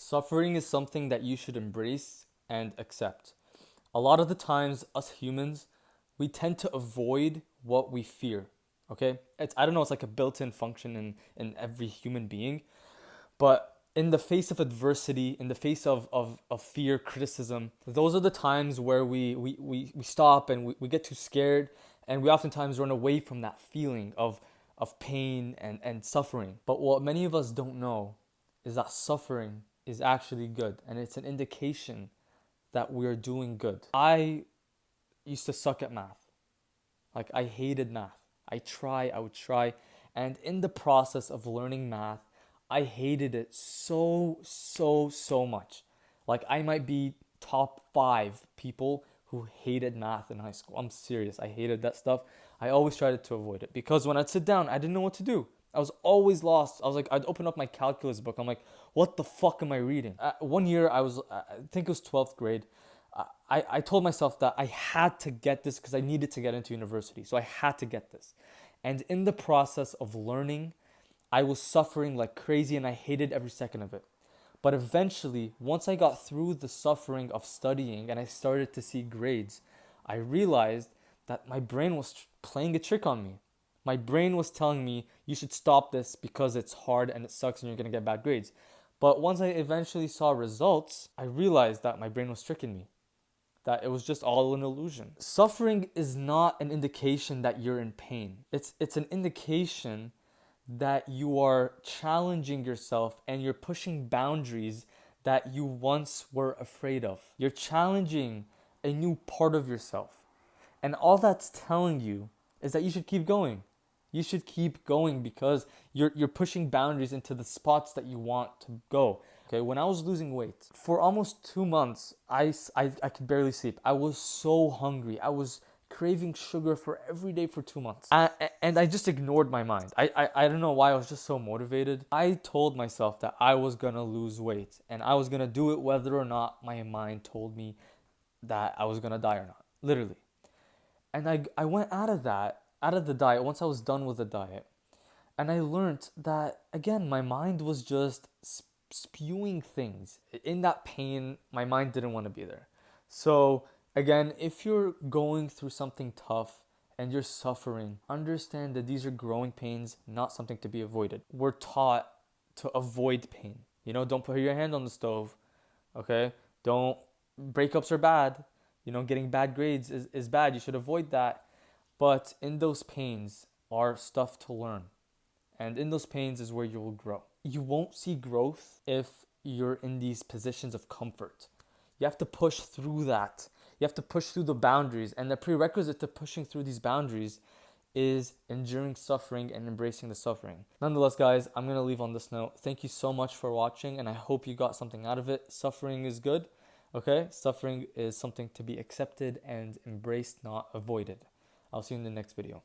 Suffering is something that you should embrace and accept. A lot of the times, us humans, we tend to avoid what we fear. Okay? I don't know, it's like a built in function in every human being. But in the face of adversity, in the face of fear, criticism, those are the times where we stop and we get too scared and we oftentimes run away from that feeling of pain and suffering. But what many of us don't know is that suffering is actually good and it's an indication that we are doing good. I used to suck at math. Like I hated math. I would try. And in the process of learning math, I hated it so much. Like I might be top 5 people who hated math in high school. I'm serious. I hated that stuff. I always tried to avoid it because when I'd sit down, I didn't know what to do. I was always lost. I was like, I'd open up my calculus book. I'm like, what the fuck am I reading? One year, I think it was 12th grade. I told myself that I had to get this because I needed to get into university. So I had to get this. And in the process of learning, I was suffering like crazy and I hated every second of it. But eventually, once I got through the suffering of studying and I started to see grades, I realized that my brain was playing a trick on me. My brain was telling me, you should stop this because it's hard and it sucks and you're going to get bad grades. But once I eventually saw results, I realized that my brain was tricking me, that it was just all an illusion. Suffering is not an indication that you're in pain. It's an indication that you are challenging yourself and you're pushing boundaries that you once were afraid of. You're challenging a new part of yourself. And all that's telling you is that you should keep going. You should keep going because you're pushing boundaries into the spots that you want to go. Okay, when I was losing weight, for almost 2 months, I could barely sleep. I was so hungry. I was craving sugar for every day for 2 months. And I just ignored my mind. I don't know why I was just so motivated. I told myself that I was gonna lose weight and I was gonna do it whether or not my mind told me that I was gonna die or not. Literally. And I went out of the diet, once I was done with the diet. And I learned that, again, my mind was just spewing things. In that pain, my mind didn't want to be there. So, again, if you're going through something tough and you're suffering, understand that these are growing pains, not something to be avoided. We're taught to avoid pain. You know, don't put your hand on the stove, okay? Don't, breakups are bad. You know, getting bad grades is bad. You should avoid that. But in those pains are stuff to learn. And in those pains is where you will grow. You won't see growth if you're in these positions of comfort. You have to push through that. You have to push through the boundaries. And the prerequisite to pushing through these boundaries is enduring suffering and embracing the suffering. Nonetheless, guys, I'm going to leave on this note. Thank you so much for watching, and I hope you got something out of it. Suffering is good, okay? Suffering is something to be accepted and embraced, not avoided. I'll see you in the next video.